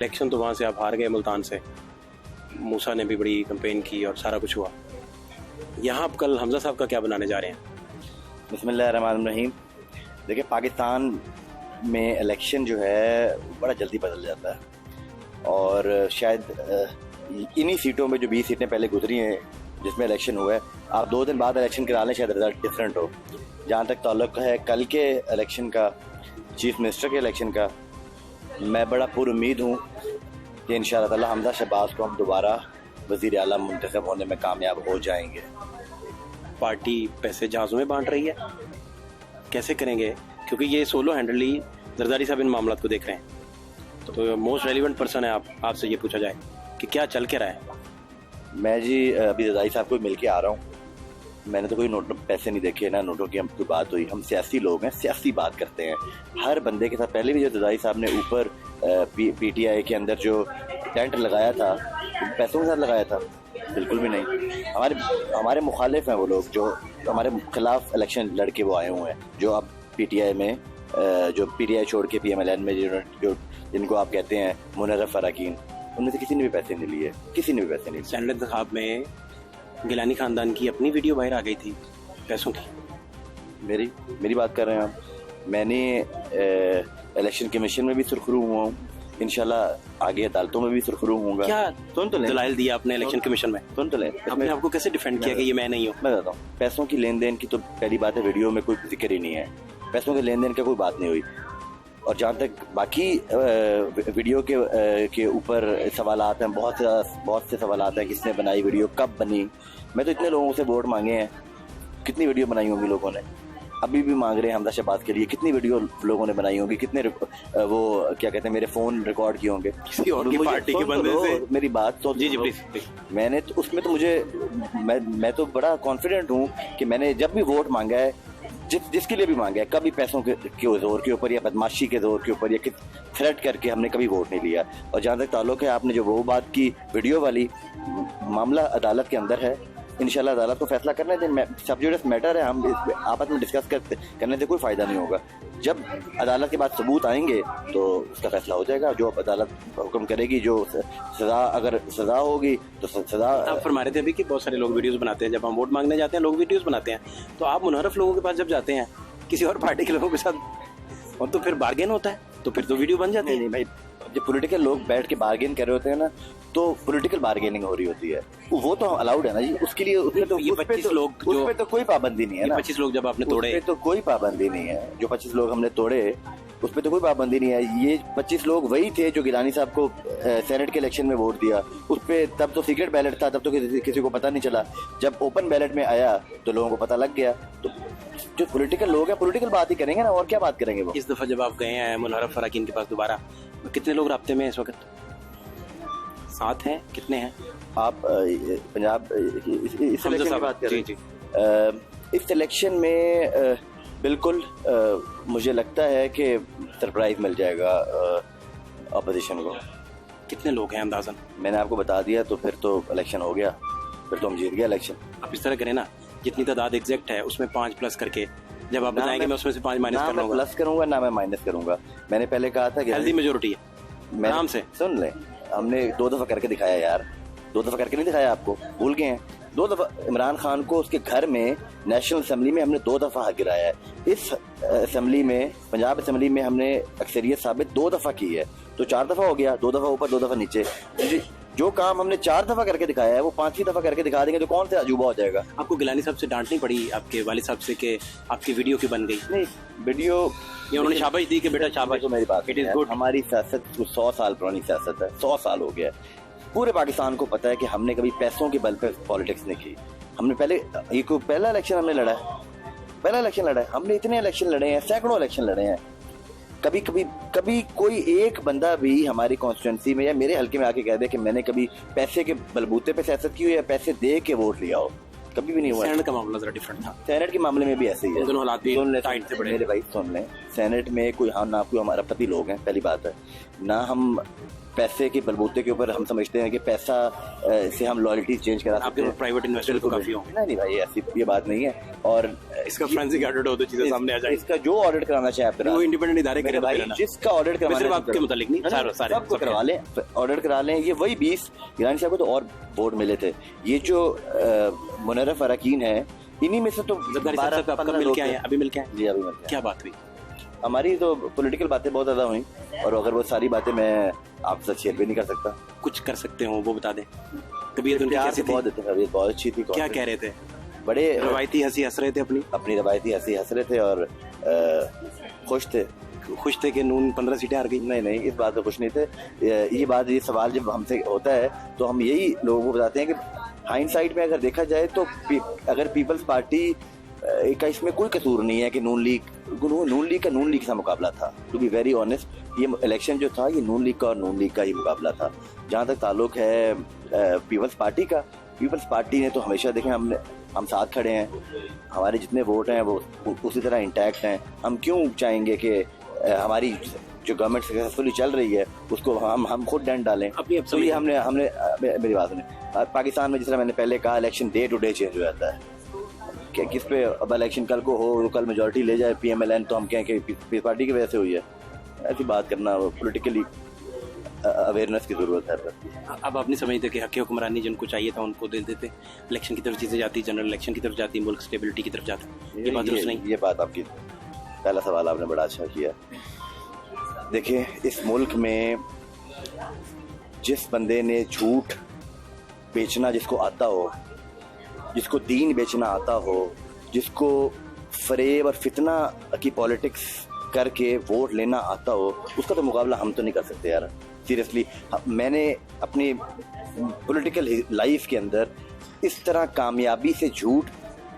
Election तो वहाँ से आप हार गए मुल्तान से, मूसा ने भी बड़ी कंपेन की और सारा कुछ हुआ। यहाँ आप कल हमजा साहब का क्या बनाने जा रहे हैं? बिस्मिल्लाहिर्रहमानिर्रहीम। देखिए, पाकिस्तान में इलेक्शन जो है बड़ा जल्दी बदल जाता है और शायद इन्हीं सीटों में जो 20 सीटें पहले गुजरी हैं जिसमें इलेक्शन हुआ है, आप 2 दिन बाद इलेक्शन करा लें, शायद रिजल्ट डिफरेंट हो। जहाँ तक ताल्लुक है कल के इलेक्शन का, चीफ मिनिस्टर के इलेक्शन का, मैं बड़ा पुरुम्मीद हूँ कि इंशाअल्लाह ताला हमजा शहबाज को हम दोबारा वज़ीर आला मुंतखब होने में कामयाब हो जाएंगे। पार्टी पैसे जहाज़ों में बांट रही है, कैसे करेंगे? क्योंकि ये सोलो हैंडली जरदारी साहब इन मामला को देख रहे हैं, तो मोस्ट रेलिवेंट पर्सन है आपसे ये पूछा जाए कि क्या चल के रहा है? मैं जी अभी जरदारी साहब को मिल के आ रहा हूँ। मैंने तो कोई नोट पैसे नहीं देखे, ना नोटों की हम कोई बात हुई। हम सियासी लोग हैं, सियासी बात करते हैं हर बंदे के साथ। पहले भी जो जरदारी साहब ने ऊपर PTI के अंदर जो टेंट लगाया था, पैसों के साथ लगाया था? बिल्कुल भी नहीं। हमारे मुखालिफ हैं वो लोग जो हमारे खिलाफ इलेक्शन लड़के वो आए हुए हैं, जो अब PTI में जो PTI छोड़ के PMLN में जो जिनको आप कहते हैं मुनर्रफ अरकान, उनमें से किसी ने भी पैसे नहीं लिए, किसी ने भी पैसे नहीं लिए। सेनेट इंतखाब में गिलानी खानदान की अपनी वीडियो बाहर आ गई थी पैसों की। मेरी बात कर रहे हैं आप? मैंने इलेक्शन कमीशन में भी सुरखरू हुआ हूँ, इंशाल्लाह आगे अदालतों में भी सुरखरू होऊंगा। क्या सुन तो ले, दलाइल दिया आपने इलेक्शन कमीशन में? सुन तो ले, आपने आपको कैसे डिफेंड किया कि ये मैं नहीं हूँ? मैं बताता हूँ। पैसों की लेन देन की तो पहली बात है, वीडियो में कोई जिक्र ही नहीं है। पैसों के लेन देन का कोई बात नहीं हुई। और जहाँ तक बाकी वीडियो के ऊपर सवालात हैं, बहुत से सवालात हैं, किसने बनाई वीडियो, कब बनी। मैं तो इतने लोगों से वोट मांगे हैं, कितनी वीडियो बनाई होंगी लोगों ने, अभी भी मांग रहे हैं हमजा शहबाज के लिए, कितनी वीडियो लोगों ने बनाई होंगी, कितने वो क्या कहते हैं मेरे फोन रिकॉर्ड किए होंगे किसी और की पार्टी के बंदे से। मेरी बात तो जी प्लीज। मैंने तो उसमें तो मैं तो बड़ा कॉन्फिडेंट हूँ कि मैंने जब भी वोट मांगा है, जिसके लिए भी मांगा है, कभी पैसों के जोर के ऊपर या बदमाशी के जोर के ऊपर या थ्रेट करके हमने कभी वोट नहीं लिया। और जहाँ तक ताल्लुक है आपने जो वो बात की वीडियो वाली, मामला अदालत के अंदर है, इंशाल्लाह अदालत को फैसला करने दें। सब्जुडिस मैटर है, हम आपस में डिस्कस करने से कोई फायदा नहीं होगा। जब अदालत के बाद सबूत आएंगे तो उसका फैसला हो जाएगा। जो अदालत हुक्म करेगी, जो अगर सजा होगी तो सजा। आप फरमा रहे थे अभी कि बहुत सारे लोग वीडियोस बनाते हैं, जब हम वोट मांगने जाते हैं लोग वीडियोस बनाते हैं, तो आप मुनहरफ लोगों के पास जब जाते हैं किसी और पार्टी के लोगों के साथ, और तो फिर बार्गेन होता है, तो फिर तो वीडियो बन जाती है। नहीं भाई, जब पॉलिटिकल लोग बैठ के बार्गेन कर रहे होते हैं ना, तो पॉलिटिकल बार्गेनिंग हो रही होती है, वो तो अलाउड है ना जी। उसके लिए उसमें तो ये 25 लोग, उसमें तो कोई पाबंदी नहीं है ना। 25 लोग जब आपने तोड़े तो कोई पाबंदी नहीं है। जो 25 लोग हमने तोड़े उस पर तो कोई पाबंदी नहीं है। ये 25 लोग वही थे जो गिलानी साहब को सेनेट के इलेक्शन में वोट दिया। उस पर तब तो सीक्रेट बैलेट था, तब तो किसी को पता नहीं चला। जब ओपन बैलेट में आया तो लोगों को पता लग गया। तो जो पॉलिटिकल लोग हैं पॉलिटिकल बात ही करेंगे ना, और क्या बात करेंगे वो। इस दफा जब आप गए हैं मुनहरफ अरकान के पास दोबारा, कितने लोग राब्ते में इस वक्त? 7 हैं? कितने हैं आप पंजाब इस इलेक्शन की बात कर रहे हैं? इस इलेक्शन में बिल्कुल मुझे लगता है कि सरप्राइज मिल जाएगा अपोजिशन को। कितने लोग हैं अंदाजन? मैंने आपको बता दिया तो फिर तो इलेक्शन हो गया, फिर तो हम जीत गए इलेक्शन। आप इस तरह करें ना, जितनी तादाद एग्जैक्ट है उसमें 5 प्लस करके जब आप बताएंगे मैं उसमें से 5 माइनस कर लूंगा। प्लस करूंगा ना मैं माइनस करूंगा। मैंने पहले कहा था कि हेल्दी मेजोरिटी है। आराम से सुन ले, हमने 2 दफा करके दिखाया यार। 2 दफा करके नहीं दिखाया, आपको भूल गए हैं? 2 दफा इमरान खान को उसके घर में नेशनल असेंबली में हमने 2 दफा हक गिराया है। इस असेंबली में, पंजाब असेंबली में हमने अक्सरियत साबित 2 दफा की है, तो 4 दफा हो गया। 2 दफा ऊपर 2 दफा नीचे। जो काम हमने 4 दफा करके दिखाया है वो 5वीं दफा करके दिखा देंगे तो कौन सा अजूबा हो जाएगा। आपको गिलानी साहब से डांटनी पड़ी आपके वालिद साहब से कि आपकी वीडियो की बन गई? नहीं, वीडियो ये उन्होंने शाबाश दी कि बेटा शाबाश। तो मेरी बात, इट इज गुड। हमारी सियासत 100 साल पुरानी सियासत है, 100 साल हो गया। पूरे पाकिस्तान को पता है कि हमने कभी पैसों के बल पे पॉलिटिक्स नहीं की। हमने पहला इलेक्शन हमने लड़ा है। हमने इतने इलेक्शन लड़े हैं, सैकड़ों इलेक्शन लड़े हैं। कभी कोई एक बंदा भी हमारी कॉन्स्टिट्यूंसी में या मेरे हल्के में आके कह दे कि मैंने कभी पैसे के बलबूते पे सियासत की हो या पैसे दे के वोट लिया हो, कभी भी नहीं हुआ। सेनेट का मामला जरा डिफरेंट था। सेनेट के मामले में भी ऐसे ही है। दोनों हालात भी टाइट थे बड़े। मेरे भाई सुन लें, सेनेट में कोई ना कोई हमारा पति लोग हैं, पहली बात है ना। हम पैसे के बलबूते के ऊपर हम समझते हैं कि पैसा से हम लॉयल्टी चेंज करा सकते हैं। प्राइवेट इन्वेस्टर को काफी हो। नहीं भाई, ऐसी ये बात नहीं है। और इसका फोरेंसिक ऑडिट हो तो चीजें सामने आ जाएंगी। इसका जो ऑडिट कराना चाहे आप करा वो इंडिपेंडेंट इदारे मेरे करें भाई, जिसका ऑडिट सिर्फ करवाना आपके मुतालिक नहीं, सारे सबको करवा लें, ऑडिट करा लें। ये वही 20 गिलानी साहब को तो और वोट मिले थे। ये जो मुनर्रफ अरकान है, इन्हीं में से तो जरदारी साहब से आपका मिल के आए हैं? अभी मिल के आए? जी अभी मिल के क्या बात हुई? हमारी तो पॉलिटिकल बातें बहुत ज्यादा हुई, और अगर वो सारी बातें मैं आपसे शेयर भी नहीं कर सकता। कुछ कर सकते हो वो बता दें। तबीयत उनकी प्यार कैसी से थी? बहुत देते हैं, बहुत अच्छी थी। क्या कह रहे थे? बड़े रवायती हंसी हंस रहे थे अपनी रवायती हंसी हंस रहे थे और खुश थे। खुश थे कि नून 15 सीटें हार गई? नहीं, इस बात पे खुश नहीं थे। ये सवाल जब हमसे होता है तो हम यही लोगों को बताते हैं कि हाइंडसाइट में अगर देखा जाए तो अगर पीपल्स पार्टी का इसमें कोई कसूर नहीं है कि नून लीग का मुकाबला था। टू बी वेरी ऑनेस्ट, ये इलेक्शन जो था ये नून लीग का और नून लीग का ही मुकाबला था। जहाँ तक ताल्लुक है पीपल्स पार्टी का, पीपल्स पार्टी ने तो हमेशा देखें हम साथ खड़े हैं, हमारे जितने वोट हैं वो उसी तरह इंटैक्ट हैं। हम क्यों चाहेंगे कि हमारी जो गवर्नमेंट सक्सेसफुली चल रही है उसको हम खुद डंड डालें? तो ये हमने मेरी बात सुने, पाकिस्तान में जिस तरह मैंने पहले कहा, election day to day change हो जाता है कि किस पे अब इलेक्शन कल को हो, कल मेजोरिटी ले जाए PMLN तो हम कहें कि पीपल्स पार्टी की वजह से हुई है। ऐसी बात करना पॉलिटिकली अवेयरनेस की जरूरत है। अब आप नहीं समझते कि हक हुक्मरानी जिनको चाहिए था उनको दे देते? इलेक्शन की तरफ चीजें जाती, जनरल इलेक्शन की तरफ जाती, मुल्क स्टेबिलिटी की तरफ जाता। ये बात दुरुस्त नहीं। ये बात आपकी, पहला सवाल आपने बड़ा अच्छा किया। देखिए, इस मुल्क में जिस बंदे ने झूठ बेचना जिसको आता हो, जिसको दीन बेचना आता हो, जिसको फरेब और फितना की पॉलिटिक्स करके वोट लेना आता हो, उसका तो मुकाबला हम तो नहीं कर सकते यार। सीरियसली, मैंने अपनी पॉलिटिकल लाइफ के अंदर इस तरह कामयाबी से झूठ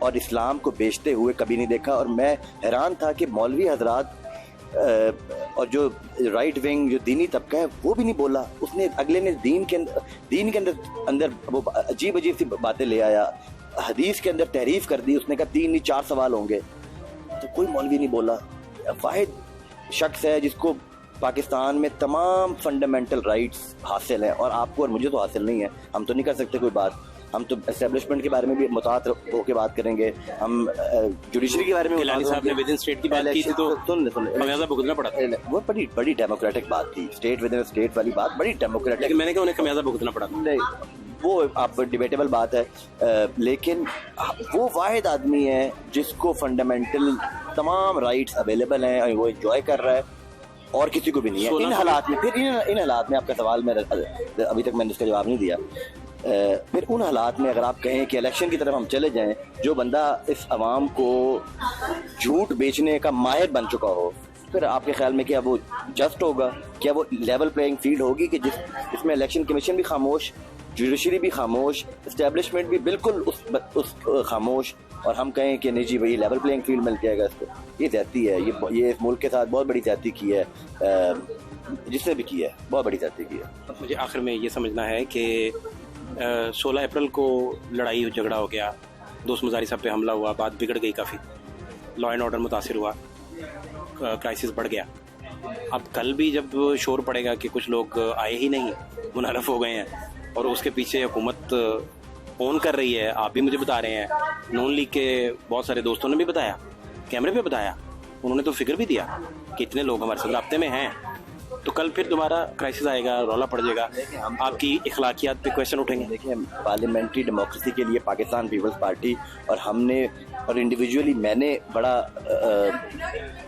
और इस्लाम को बेचते हुए कभी नहीं देखा। और मैं हैरान था कि मौलवी हजरात और जो राइट विंग जो दीनी तबका है वो भी नहीं बोला। उसने अगले ने दीन के अंदर वो अजीब सी बातें ले आया, हदीस के अंदर तहरीफ कर दी। उसने कहा 3 नहीं 4 सवाल होंगे, तो कोई मौलवी नहीं बोला। वाहिद शख्स है जिसको पाकिस्तान में तमाम फंडामेंटल राइट्स हासिल हैं, और आपको और मुझे तो हासिल नहीं है। हम तो नहीं कर सकते कोई बात। हम तो एस्टेब्लिशमेंट के बारे में भी मुतात होकर बात करेंगे, हम जुडिशरी के बारे में। गिलानी साहब ने विद इन स्टेट की बात की थी तो सुन खमियाजा भुगतना पड़ा था। वो बड़ी डेमोक्रेटिक बात थी, स्टेट विद इन स्टेट वाली बात बड़ी डेमोक्रेटिक। लेकिन मैंने कहा उन्हें खमियाजा भुगतना पड़ा था। नहीं, वो आप डिबेटेबल बात है, लेकिन वो वाहिद आदमी है जिसको फंडामेंटल तमाम राइट्स अवेलेबल हैं, वो एंजॉय कर रहा है और किसी को भी नहीं है। इन हालात में इन हालात में आपका सवाल में अभी तक मैंने उसका जवाब नहीं दिया। फिर उन हालात में अगर आप कहें कि इलेक्शन की तरफ हम चले जाएं, जो बंदा इस अवाम को झूठ बेचने का माहिर बन चुका हो, फिर आपके ख्याल में क्या वो जस्ट होगा? क्या वो लेवल प्लेइंग फील्ड होगी कि जिसमें इलेक्शन कमीशन भी खामोश, जुडिशरी भी खामोश, एस्टेब्लिशमेंट भी बिल्कुल उस खामोश, और हम कहें कि नहीं जी भाई लेवल प्लेइंग फील्ड मिल जाएगा इसको? ये ज्यादती है। ये इस मुल्क के साथ बहुत बड़ी ज्यादती की है, जिसने भी की है बहुत बड़ी ज्यादती की है। मुझे आखिर में ये समझना है कि 16 अप्रैल को लड़ाई झगड़ा हो गया, दोस्त मुजारी साहब पे हमला हुआ, बात बिगड़ गई काफ़ी, लॉ एंड ऑर्डर मुतासिर हुआ, क्राइसिस बढ़ गया। अब कल भी जब शोर पड़ेगा कि कुछ लोग आए ही नहीं, मुनारफ हो गए हैं, और उसके पीछे हुकूमत ऑन कर रही है, आप भी मुझे बता रहे हैं, नून लीग के बहुत सारे दोस्तों ने भी बताया, कैमरे पे बताया, उन्होंने तो फिक्र भी दिया कि इतने लोग हमारे साथ राब्ते में हैं। तो कल फिर दोबारा क्राइसिस आएगा, रौला पड़ जाएगा, आपकी इखलाकियात पे क्वेश्चन उठेंगे। देखिए, पार्लियामेंट्री डेमोक्रेसी के लिए पाकिस्तान पीपल्स पार्टी और इंडिविजुअली मैंने बड़ा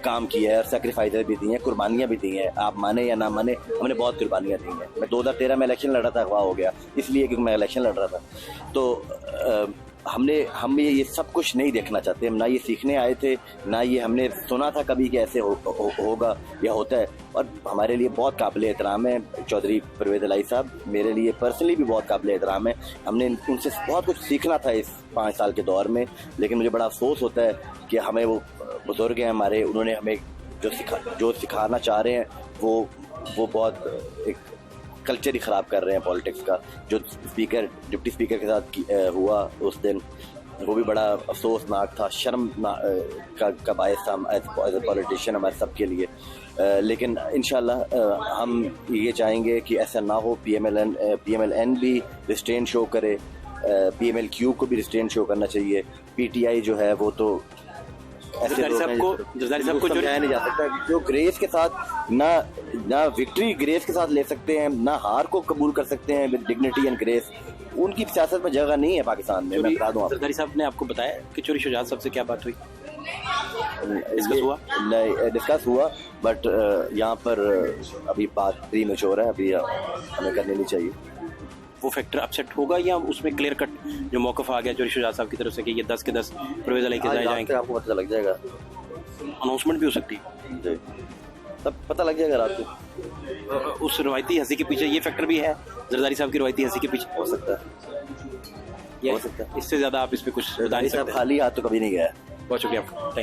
काम किया है, सेक्रीफाइसेस भी दी हैं, कुर्बानियाँ भी दी हैं। आप माने या ना माने, हमने बहुत कुर्बानियाँ दी हैं। मैं 2013 में इलेक्शन लड़ा था, अगवा हो गया इसलिए क्योंकि मैं इलेक्शन लड़ रहा था। तो हम ये सब कुछ नहीं देखना चाहते, हम ना ये सीखने आए थे, ना ये हमने सुना था कभी कि ऐसे होगा या होता है। और हमारे लिए बहुत काबिल एहतराम है चौधरी परवेज़ इलाही साहब, मेरे लिए पर्सनली भी बहुत काबिल एहतराम है। हमने उनसे बहुत कुछ सीखना था इस 5 साल के दौर में, लेकिन मुझे बड़ा अफसोस होता है कि हमें वो बुजुर्ग हैं हमारे, उन्होंने हमें जो सिखाना चाह रहे हैं वो बहुत एक कल्चर ही ख़राब कर रहे हैं पॉलिटिक्स का। जो डिप्टी स्पीकर के साथ हुआ उस दिन, वो भी बड़ा अफसोसनाक था, शर्म का बायस था एज ए पॉलिटिशियन हमारे सब के लिए। लेकिन इंशाल्लाह हम ये चाहेंगे कि ऐसा ना हो। PMLN भी रिस्ट्रेन शो करे, PMLQ को भी रिस्ट्रेन शो करना चाहिए। PTI जो है वो तो ऐसे जरदारी लोग साहब हैं को- जरदारी साहब को जो- समझाया नहीं जा सकता, जो ग्रेस के साथ ना विक्ट्री ग्रेस के साथ ले सकते हैं, ना हार को कबूल कर सकते हैं विद डिग्निटी एंड ग्रेस, उनकी सियासत में जगह नहीं है पाकिस्तान में। मैं बता दूं आपको, जरदारी साहब ने आपको बताया कि चोरी शुजात साहब से क्या बात हुई? डिस्कस हुआ? नहीं, डिस्कस हुआ, बट यहाँ पर अभी बात प्रीमेच्योर है, अभी हमें करनी नहीं चाहिए। वो फैक्टर अपसेट होगा या उसमें क्लियर कट जो मौकफ आ गया चोरी शुजात साहब की तरफ से कि ये 10 के 10 प्रोविजन लेके आज जाए रात जाएंगे, तक आपको पता लग जाएगा, अनाउंसमेंट भी हो सकती है। जी, तब पता लग जाएगा रात को। उस रवायती हंसी के पीछे ये फैक्टर भी है, जरदारी साहब की रवायती हंसी के पीछे हो सकता है, या हो सकता है। इससे ज्यादा आप इस पे कुछ बता नहीं जरदारी साहब सकते? खाली हाथ तो कभी नहीं गया है। बहुत शुक्रिया आपका, थैंक यू।